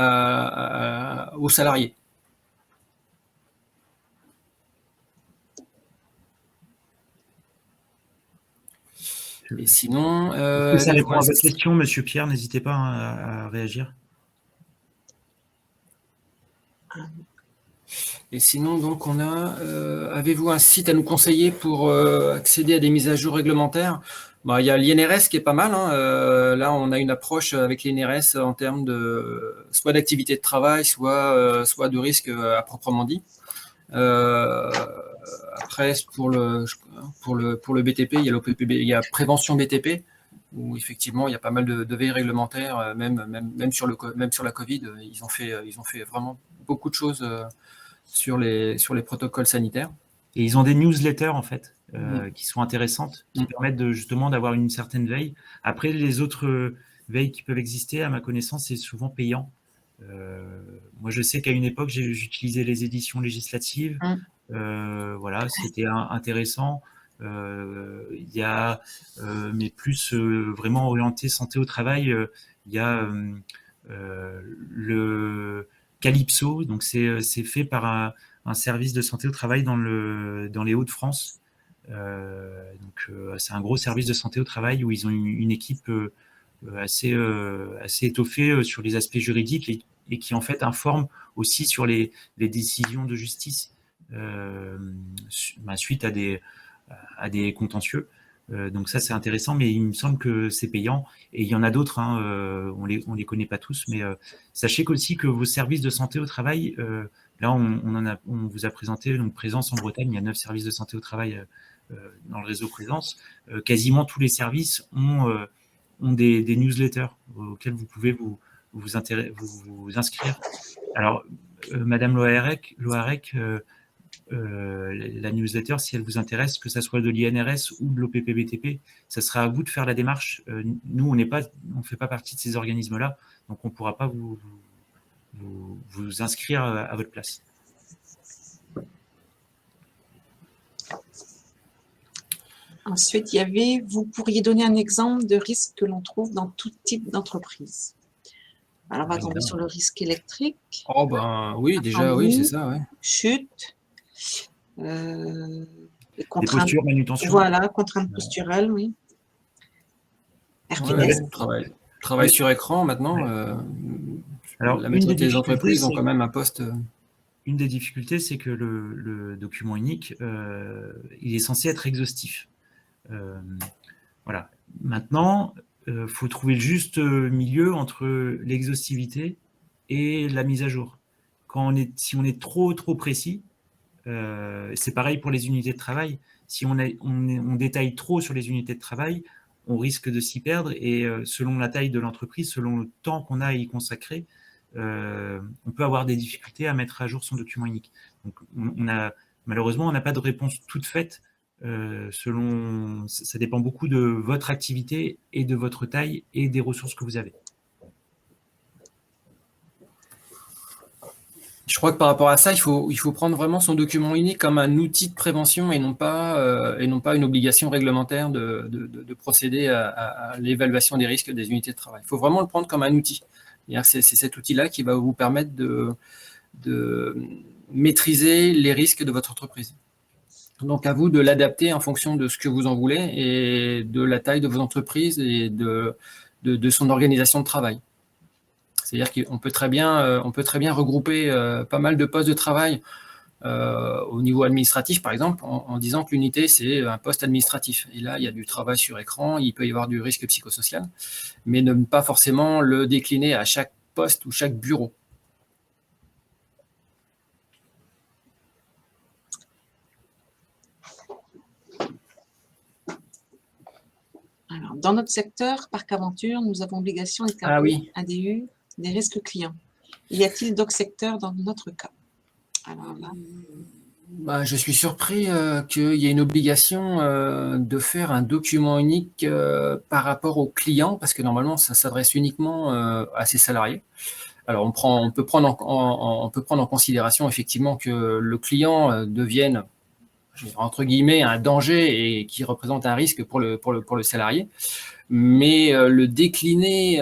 aux salariés. Et sinon... ça répond à votre question, Monsieur Pierre, n'hésitez pas à réagir. Et sinon, donc, on a... avez-vous un site à nous conseiller pour accéder à des mises à jour réglementaires? Il y a l'INRS qui est pas mal. Là, on a une approche avec l'INRS en termes de soit d'activité de travail, soit de risque à proprement dit. Après, pour le BTP, il y a l'OPPB, il y a prévention BTP, où effectivement il y a pas mal de veilles réglementaires, même sur la Covid, ils ont fait vraiment beaucoup de choses sur les protocoles sanitaires. Et ils ont des newsletters en fait qui sont intéressantes, qui permettent justement d'avoir une certaine veille. Après, les autres veilles qui peuvent exister, à ma connaissance, c'est souvent payant. Moi, je sais qu'à une époque, j'utilisais les éditions législatives. Voilà, c'était intéressant. Il y a, mais plus vraiment orienté santé au travail, il y a le Calypso. Donc, c'est fait par un service de santé au travail dans les Hauts-de-France. Donc, c'est un gros service de santé au travail où ils ont une équipe assez étoffée sur les aspects juridiques et qui en fait informe aussi sur les décisions de justice suite à des contentieux. Donc ça, c'est intéressant, mais il me semble que c'est payant. Et il y en a d'autres, on les connaît pas tous, mais sachez aussi que vos services de santé au travail, là, on vous a présenté donc Présence en Bretagne, il y a 9 services de santé au travail dans le réseau Présence. Quasiment tous les services ont des newsletters auxquels vous pouvez vous inscrire. Alors, Madame Loarec, la newsletter, si elle vous intéresse, que ça soit de l'INRS ou de l'OPPBTP, ça sera à vous de faire la démarche. Nous, on ne fait pas partie de ces organismes-là, donc on ne pourra pas vous inscrire à votre place. Ensuite, il y avait, vous pourriez donner un exemple de risque que l'on trouve dans tout type d'entreprise. Alors, on va tomber sur le risque électrique. Oh ben oui, déjà, oui, c'est ça, ouais. Chute. Des postures, manutention. Voilà, contraintes posturelles, oui. RTS. Travail sur écran, maintenant. Alors, la majorité des entreprises ont quand même un poste... Une des difficultés, c'est que le document unique, il est censé être exhaustif. Voilà. Maintenant, faut trouver le juste milieu entre l'exhaustivité et la mise à jour. si on est trop précis, c'est pareil pour les unités de travail. Si on détaille trop sur les unités de travail, on risque de s'y perdre et selon la taille de l'entreprise, selon le temps qu'on a à y consacrer, on peut avoir des difficultés à mettre à jour son document unique. Donc, malheureusement, on n'a pas de réponse toute faite. Ça dépend beaucoup de votre activité et de votre taille et des ressources que vous avez. Je crois que par rapport à ça, il faut prendre vraiment son document unique comme un outil de prévention et non pas une obligation réglementaire de procéder à l'évaluation des risques des unités de travail. Il faut vraiment le prendre comme un outil. C'est cet outil-là qui va vous permettre de maîtriser les risques de votre entreprise. Donc, à vous de l'adapter en fonction de ce que vous en voulez et de la taille de vos entreprises et de son organisation de travail. C'est-à-dire qu'on peut très bien regrouper pas mal de postes de travail au niveau administratif, par exemple, en disant que l'unité, c'est un poste administratif. Et là, il y a du travail sur écran, il peut y avoir du risque psychosocial, mais ne pas forcément le décliner à chaque poste ou chaque bureau. Alors, dans notre secteur, Parc Aventure, nous avons obligation d'établir un DU des risques clients. Y a-t-il d'autres secteurs dans notre cas? Alors là, je suis surpris qu'il y ait une obligation de faire un document unique par rapport aux clients, parce que normalement, ça s'adresse uniquement à ses salariés. Alors, on peut prendre en considération effectivement que le client devienne, entre guillemets, un danger et qui représente un risque pour le salarié. Mais le décliner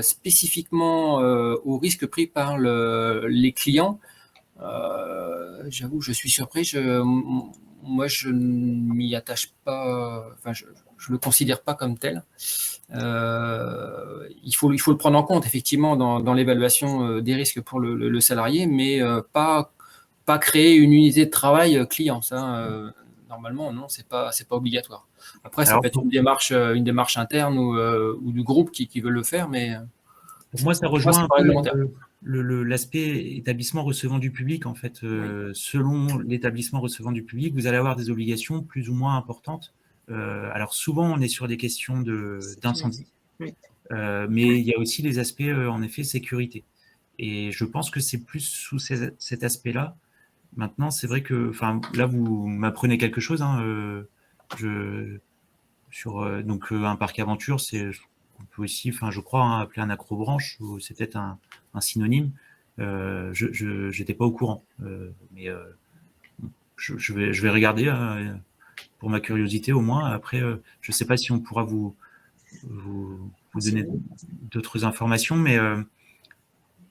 spécifiquement aux risques pris par les clients, j'avoue, je suis surpris. Moi, je ne m'y attache pas. Enfin, je le considère pas comme tel. Il faut le prendre en compte effectivement dans l'évaluation des risques pour le salarié, mais pas créer une unité de travail client. Ça, normalement, non, c'est pas obligatoire. Après, ça peut être une démarche interne ou du groupe qui veut le faire, mais pour moi, ça rejoint un peu l'aspect établissement recevant du public. En fait, selon l'établissement recevant du public, vous allez avoir des obligations plus ou moins importantes. Alors souvent, on est sur des questions d'incendie, mais il y a aussi les aspects, en effet, sécurité. Et je pense que c'est plus sous cet aspect-là. Maintenant, c'est vrai que, là, vous m'apprenez quelque chose. Sur un parc aventure, on peut aussi, je crois, appeler un accrobranche, ou c'est peut-être un synonyme. Je n'étais pas au courant, mais je vais regarder pour ma curiosité au moins. Après, je ne sais pas si on pourra vous donner d'autres informations, mais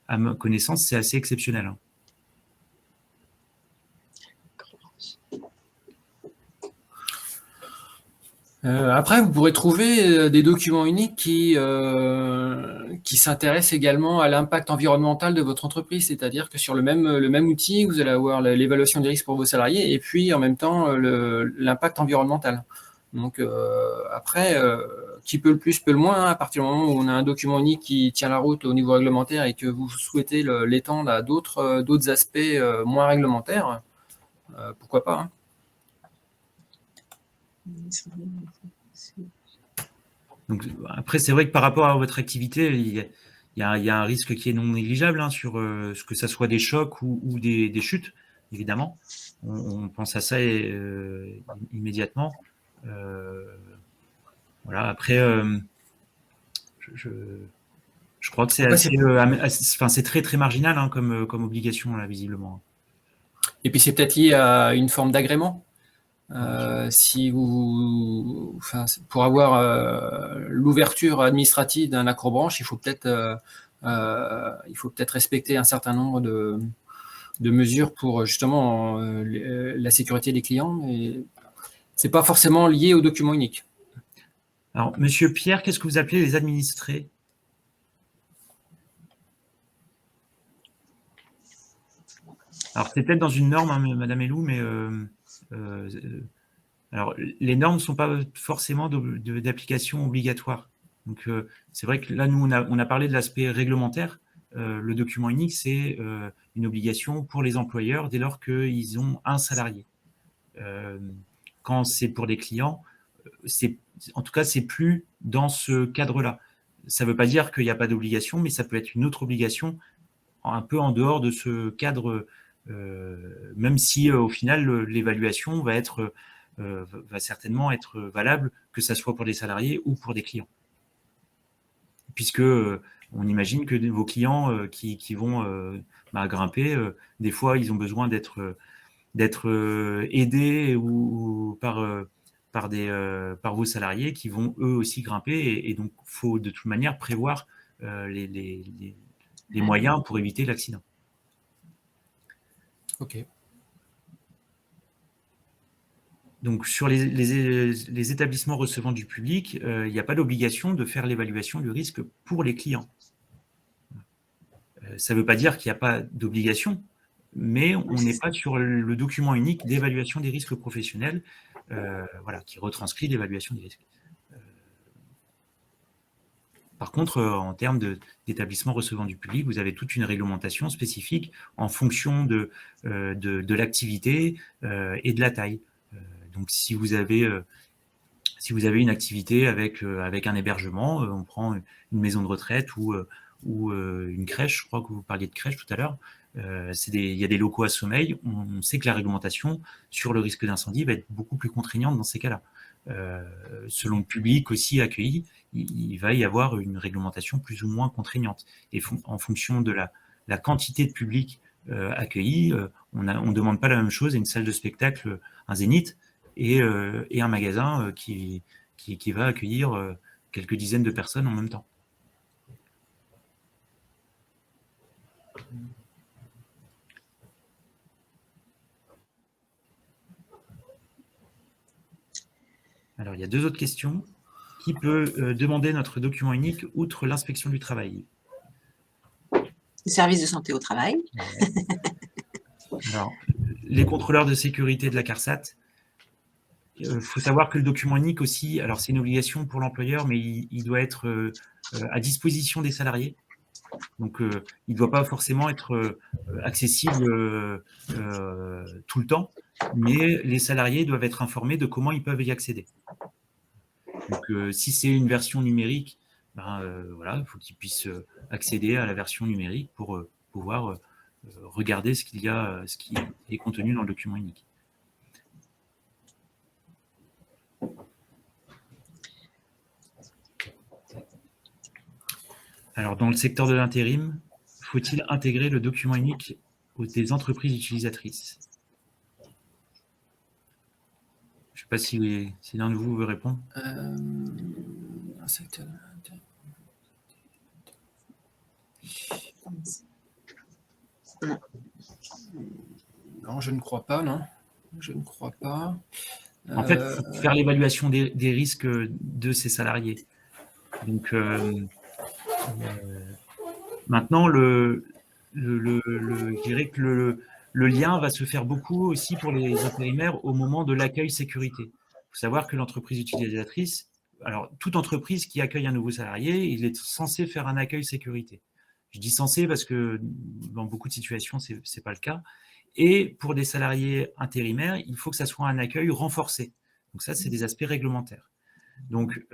à ma connaissance, c'est assez exceptionnel. Après, vous pourrez trouver des documents uniques qui s'intéressent également à l'impact environnemental de votre entreprise, c'est-à-dire que sur le même outil, vous allez avoir l'évaluation des risques pour vos salariés et puis en même temps l'impact environnemental. Donc après, qui peut le plus, peut le moins, à partir du moment où on a un document unique qui tient la route au niveau réglementaire et que vous souhaitez l'étendre à d'autres aspects moins réglementaires, pourquoi pas, hein. Donc, après, c'est vrai que par rapport à votre activité, il y a un risque qui est non négligeable sur ce que ça soit des chocs ou des chutes, évidemment. On pense à ça immédiatement. Voilà. Après, je crois que c'est très très marginal comme obligation là, visiblement. Et puis c'est peut-être lié à une forme d'agrément. Pour avoir l'ouverture administrative d'un accrobranche, il faut peut-être respecter un certain nombre de mesures pour justement la sécurité des clients. Et c'est pas forcément lié au document unique. Alors, Monsieur Pierre, qu'est-ce que vous appelez les administrés? Alors, c'est peut-être dans une norme, hein, Madame Elou, mais alors, les normes ne sont pas forcément d'application obligatoire. Donc, c'est vrai que là, nous, on a parlé de l'aspect réglementaire. le document unique, c'est une obligation pour les employeurs dès lors qu'ils ont un salarié. Quand c'est pour des clients, en tout cas, c'est plus dans ce cadre-là. Ça ne veut pas dire qu'il n'y a pas d'obligation, mais ça peut être une autre obligation un peu en dehors de ce cadre, même si au final, l'évaluation va certainement être valable, que ça soit pour des salariés ou pour des clients. Puisque on imagine que vos clients qui vont grimper, des fois, ils ont besoin d'être aidés ou par vos salariés qui vont eux aussi grimper. Et donc, il faut de toute manière prévoir les moyens pour éviter l'accident. Ok. Donc, sur les établissements recevant du public, il n'y a pas d'obligation de faire l'évaluation du risque pour les clients. Ça ne veut pas dire qu'il n'y a pas d'obligation, mais on n'est pas sur le document unique d'évaluation des risques professionnels, qui retranscrit l'évaluation des risques. Par contre, en termes d'établissements recevant du public, vous avez toute une réglementation spécifique en fonction de l'activité et de la taille. Donc, si vous avez une activité avec un hébergement, on prend une maison de retraite ou une crèche, je crois que vous parliez de crèche tout à l'heure, il y a des locaux à sommeil, on sait que la réglementation sur le risque d'incendie va être beaucoup plus contraignante dans ces cas-là. Selon le public aussi accueilli, il va y avoir une réglementation plus ou moins contraignante. Et en fonction de la quantité de public accueilli, on ne demande pas la même chose à une salle de spectacle, un zénith, et un magasin qui va accueillir quelques dizaines de personnes en même temps. Alors, il y a deux autres questions. Qui peut demander notre document unique outre l'inspection du travail? Le service de santé au travail. Alors, les contrôleurs de sécurité de la CARSAT. Il faut savoir que le document unique aussi, alors c'est une obligation pour l'employeur, mais il doit être à disposition des salariés. Donc, il ne doit pas forcément être accessible tout le temps, mais les salariés doivent être informés de comment ils peuvent y accéder. Donc, si c'est une version numérique, il faut qu'ils puissent accéder à la version numérique pour pouvoir regarder ce qui est contenu dans le document unique. Alors, dans le secteur de l'intérim, faut-il intégrer le document unique des entreprises utilisatrices? Je ne sais pas si l'un de vous veut répondre. Non, je ne crois pas, non. Je ne crois pas. En fait, faire l'évaluation des risques de ces salariés. Donc, maintenant, je dirais que le lien va se faire beaucoup aussi pour les intérimaires au moment de l'accueil sécurité. Il faut savoir que l'entreprise utilisatrice, alors toute entreprise qui accueille un nouveau salarié, il est censé faire un accueil sécurité. Je dis censé parce que dans beaucoup de situations, ce n'est pas le cas. Et pour des salariés intérimaires, il faut que ça soit un accueil renforcé. Donc ça, c'est des aspects réglementaires. Donc,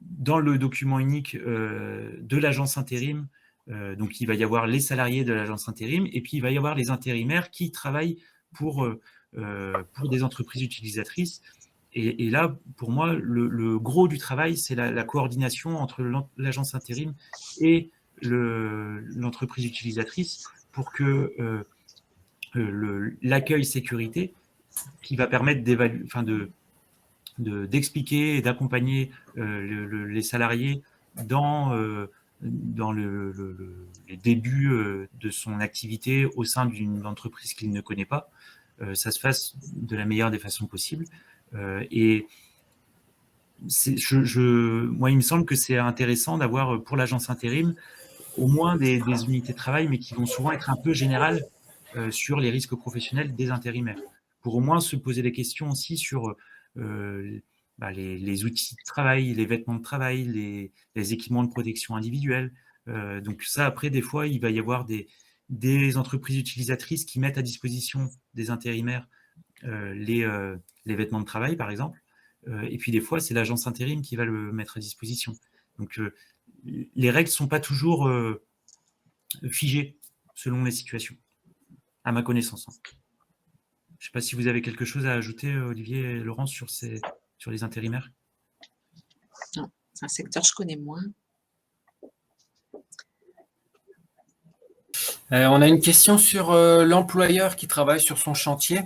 dans le document unique de l'agence intérim, donc il va y avoir les salariés de l'agence intérim et puis il va y avoir les intérimaires qui travaillent pour des entreprises utilisatrices. Et là, pour moi, le gros du travail, c'est la coordination entre l'agence intérim et l'entreprise utilisatrice pour que l'accueil sécurité qui va permettre d'expliquer et d'accompagner les salariés dans les débuts de son activité au sein d'une entreprise qu'il ne connaît pas, ça se fasse de la meilleure des façons possibles. Et moi, il me semble que c'est intéressant d'avoir pour l'agence intérim au moins des unités de travail, mais qui vont souvent être un peu générales sur les risques professionnels des intérimaires, pour au moins se poser des questions aussi sur les outils de travail, les vêtements de travail, les équipements de protection individuelle, Donc ça, après, des fois, il va y avoir des entreprises utilisatrices qui mettent à disposition des intérimaires les vêtements de travail, par exemple. Et puis des fois, c'est l'agence intérim qui va le mettre à disposition. Donc les règles ne sont pas toujours figées selon les situations, à ma connaissance. Je ne sais pas si vous avez quelque chose à ajouter, Olivier et Laurence, sur les intérimaires. Non, c'est un secteur que je connais moins. On a une question sur l'employeur qui travaille sur son chantier.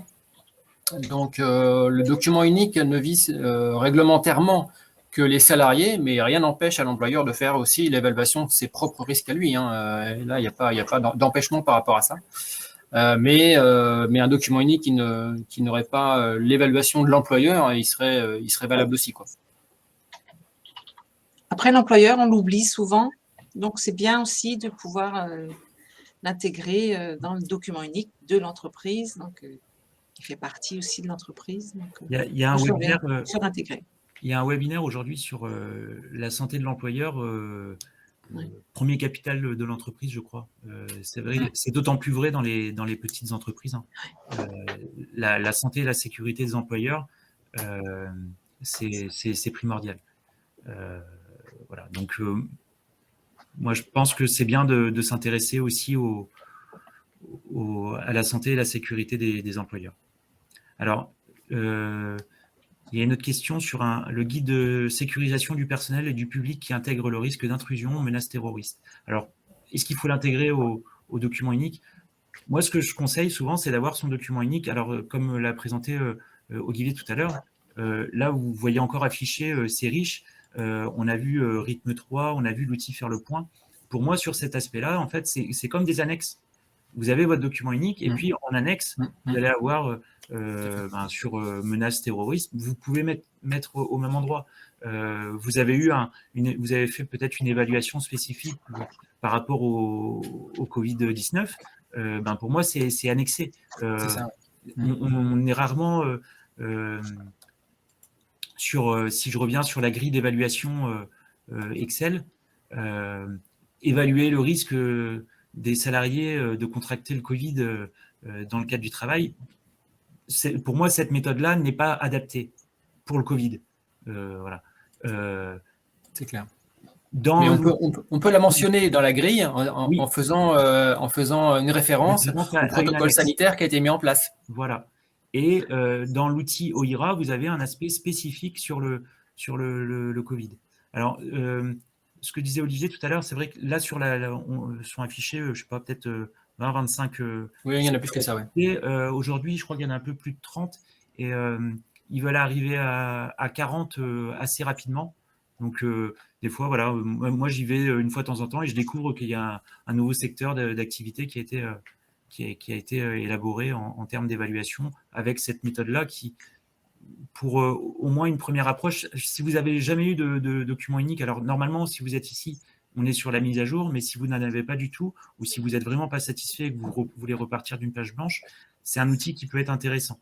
Donc, le document unique ne vise réglementairement que les salariés, mais rien n'empêche à l'employeur de faire aussi l'évaluation de ses propres risques à lui. Là, il n'y a pas d'empêchement par rapport à ça. Mais un document unique qui n'aurait pas l'évaluation de l'employeur, il serait valable aussi, quoi. Après, l'employeur, on l'oublie souvent. Donc, c'est bien aussi de pouvoir l'intégrer dans le document unique de l'entreprise. Donc, qui fait partie aussi de l'entreprise. Il y a un webinaire. Surintégré. Il y a un webinaire aujourd'hui sur la santé de l'employeur, premier capital de l'entreprise, je crois. C'est vrai, c'est d'autant plus vrai dans les petites entreprises. Hein. La santé et la sécurité des employeurs, c'est primordial. Voilà. Donc, moi, je pense que c'est bien de s'intéresser aussi à la santé et la sécurité des employeurs. Alors, il y a une autre question sur le guide de sécurisation du personnel et du public qui intègre le risque d'intrusion, menace terroriste. Alors, est-ce qu'il faut l'intégrer au document unique? Moi, ce que je conseille souvent, c'est d'avoir son document unique. Alors, comme l'a présenté Olivier tout à l'heure, là, vous voyez encore affiché C'est riche. On a vu Rythme 3, on a vu l'outil Faire le point. Pour moi, sur cet aspect-là, en fait, c'est comme des annexes. Vous avez votre document unique et puis en annexe, vous allez avoir sur menaces terroristes, vous pouvez mettre au même endroit. Vous avez fait peut-être une évaluation spécifique par rapport au Covid-19. Pour moi, c'est annexé. C'est ça. On est rarement si je reviens sur la grille d'évaluation Excel, évaluer le risque des salariés de contracter le Covid dans le cadre du travail, pour moi, cette méthode-là n'est pas adaptée pour le Covid. Voilà. C'est clair. Mais on peut la mentionner dans la grille en faisant une référence au protocole sanitaire qui a été mis en place. Voilà. Et dans l'outil OIRA, vous avez un aspect spécifique sur le Covid. Alors, ce que disait Olivier tout à l'heure, c'est vrai que là, sont affichés, je ne sais pas, peut-être 20, 25. Oui, il y en a plus que ça, oui. Et aujourd'hui, je crois qu'il y en a un peu plus de 30. Et ils veulent arriver à 40 assez rapidement. Donc, des fois, voilà, moi, j'y vais une fois de temps en temps et je découvre qu'il y a un nouveau secteur d'activité qui a été élaboré en termes d'évaluation avec cette méthode-là qui, pour au moins une première approche, si vous n'avez jamais eu de document unique, alors normalement, si vous êtes ici, on est sur la mise à jour, mais si vous n'en avez pas du tout, ou si vous n'êtes vraiment pas satisfait et que vous voulez repartir d'une page blanche, c'est un outil qui peut être intéressant,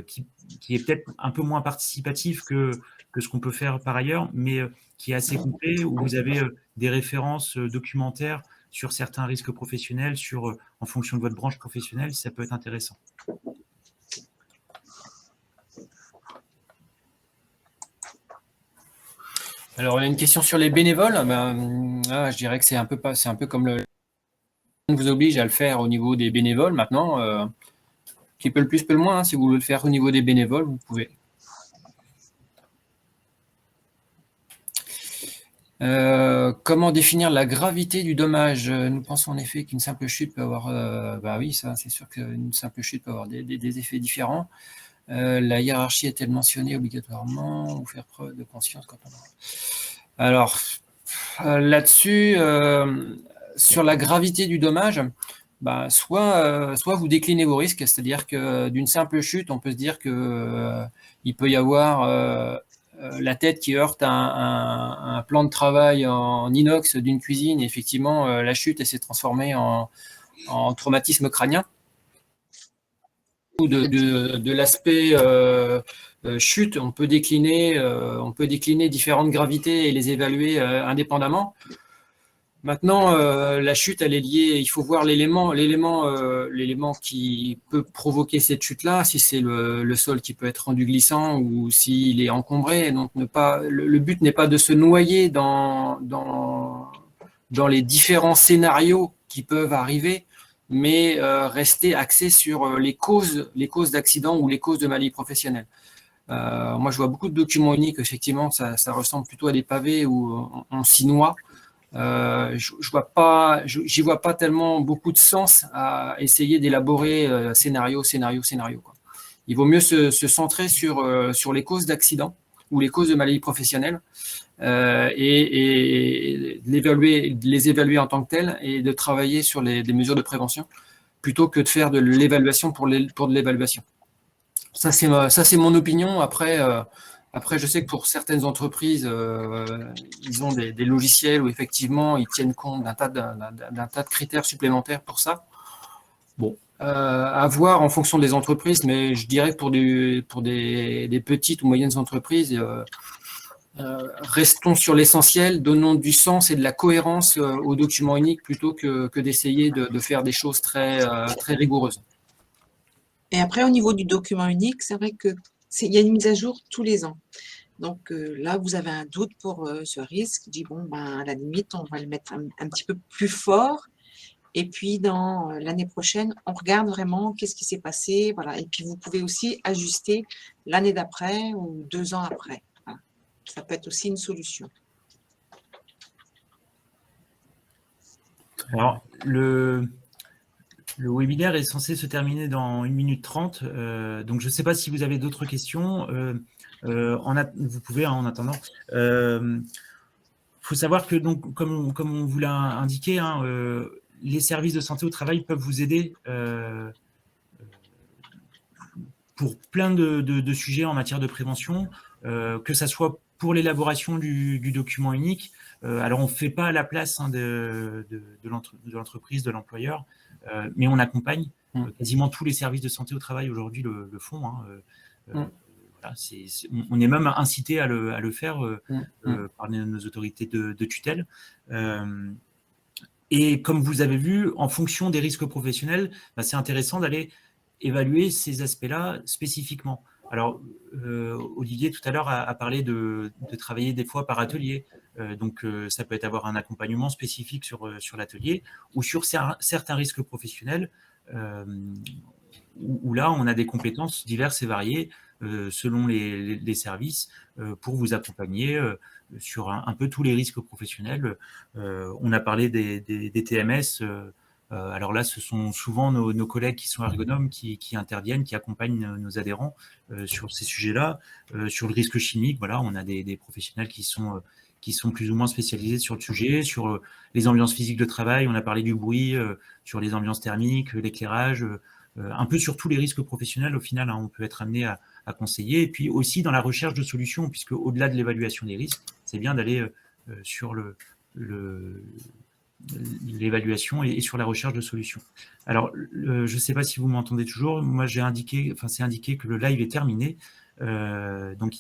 qui est peut-être un peu moins participatif que ce qu'on peut faire par ailleurs, mais qui est assez complet, où vous avez des références documentaires sur certains risques professionnels, en fonction de votre branche professionnelle, ça peut être intéressant. Alors, on a une question sur les bénévoles. Je dirais que c'est un peu comme on vous oblige à le faire au niveau des bénévoles maintenant. Qui peut le plus, peut le moins. Hein. Si vous voulez le faire au niveau des bénévoles, vous pouvez. Comment définir la gravité du dommage? Nous pensons en effet qu'une simple chute peut avoir... oui, ça, c'est sûr qu'une simple chute peut avoir des effets différents. La hiérarchie est-elle mentionnée obligatoirement ou faire preuve de conscience quand on... Alors, là-dessus, sur la gravité du dommage, soit vous déclinez vos risques, c'est-à-dire que d'une simple chute, on peut se dire qu'il peut y avoir la tête qui heurte un plan de travail en inox d'une cuisine, et effectivement, la chute s'est transformée en traumatisme crânien. De l'aspect chute, on peut décliner différentes gravités et les évaluer indépendamment. Maintenant, la chute, elle est liée, il faut voir l'élément qui peut provoquer cette chute-là, si c'est le sol qui peut être rendu glissant ou s'il est encombré. Donc, le but n'est pas de se noyer dans les différents scénarios qui peuvent arriver, mais rester axé sur les causes d'accidents ou les causes de maladies professionnelles. Moi, je vois beaucoup de documents uniques, effectivement, ça ressemble plutôt à des pavés où on s'y noie. J'y vois pas tellement beaucoup de sens à essayer d'élaborer scénario, quoi. Il vaut mieux se centrer sur les causes d'accidents ou les causes de maladies professionnelles et les évaluer en tant que telles et de travailler sur des mesures de prévention plutôt que de faire de l'évaluation pour de l'évaluation. Ça, c'est mon opinion. Après, je sais que pour certaines entreprises, ils ont des logiciels où effectivement, ils tiennent compte d'un tas de critères supplémentaires pour ça. Bon, à voir en fonction des entreprises, mais je dirais que pour des petites ou moyennes entreprises, restons sur l'essentiel, donnons du sens et de la cohérence aux documents uniques plutôt que d'essayer de faire des choses très rigoureuses. Et après, au niveau du document unique, c'est vrai qu'il y a une mise à jour tous les ans. Donc là, vous avez un doute pour ce risque. Je dis, bon, ben, à la limite, on va le mettre un petit peu plus fort. Et puis, dans l'année prochaine, on regarde vraiment qu'est-ce qui s'est passé. Voilà. Et puis, vous pouvez aussi ajuster l'année d'après ou 2 ans après. Voilà. Ça peut être aussi une solution. Alors, le webinaire est censé se terminer dans 1 minute 30. Donc, je ne sais pas si vous avez d'autres questions. Vous pouvez, en attendant. Faut savoir que, donc, comme on vous l'a indiqué, les services de santé au travail peuvent vous aider pour plein de sujets en matière de prévention, que ça soit pour l'élaboration du document unique. Alors, on ne fait pas à la place de l'entreprise, de l'employeur, mais on accompagne. Quasiment tous les services de santé au travail aujourd'hui le font. Voilà, on est même incité à le faire par nos autorités de tutelle. Et comme vous avez vu, en fonction des risques professionnels, c'est intéressant d'aller évaluer ces aspects-là spécifiquement. Alors, Olivier, tout à l'heure, a parlé de travailler des fois par atelier. Donc, ça peut être avoir un accompagnement spécifique sur l'atelier ou sur certains risques professionnels où là, on a des compétences diverses et variées selon les services pour vous accompagner sur un peu tous les risques professionnels. On a parlé des TMS. Alors là, ce sont souvent nos collègues qui sont ergonomes qui interviennent, qui accompagnent nos adhérents sur ces sujets-là. Sur le risque chimique, voilà, on a des professionnels qui sont plus ou moins spécialisés sur le sujet. Sur les ambiances physiques de travail, on a parlé du bruit, sur les ambiances thermiques, l'éclairage, un peu sur tous les risques professionnels, au final, on peut être amené à conseiller. Et puis aussi dans la recherche de solutions, puisque au-delà de l'évaluation des risques, c'est bien d'aller sur l'évaluation et sur la recherche de solutions. Alors, je ne sais pas si vous m'entendez toujours. Moi, c'est indiqué que le live est terminé. Donc,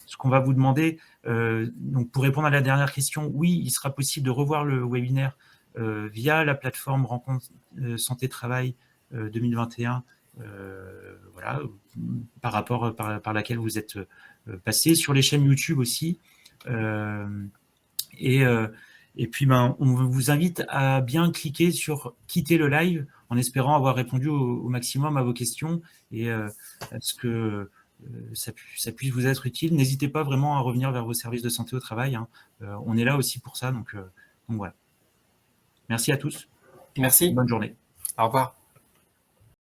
ce qu'on va vous demander, donc pour répondre à la dernière question, oui, il sera possible de revoir le webinaire via la plateforme Rencontre Santé Travail 2021, voilà, par laquelle vous êtes passé, sur les chaînes YouTube aussi. Et puis, on vous invite à bien cliquer sur « Quitter le live » en espérant avoir répondu au maximum à vos questions et à ce que ça puisse vous être utile. N'hésitez pas vraiment à revenir vers vos services de santé au travail. On est là aussi pour ça. Donc voilà. Merci à tous. Merci. Bonne journée. Au revoir.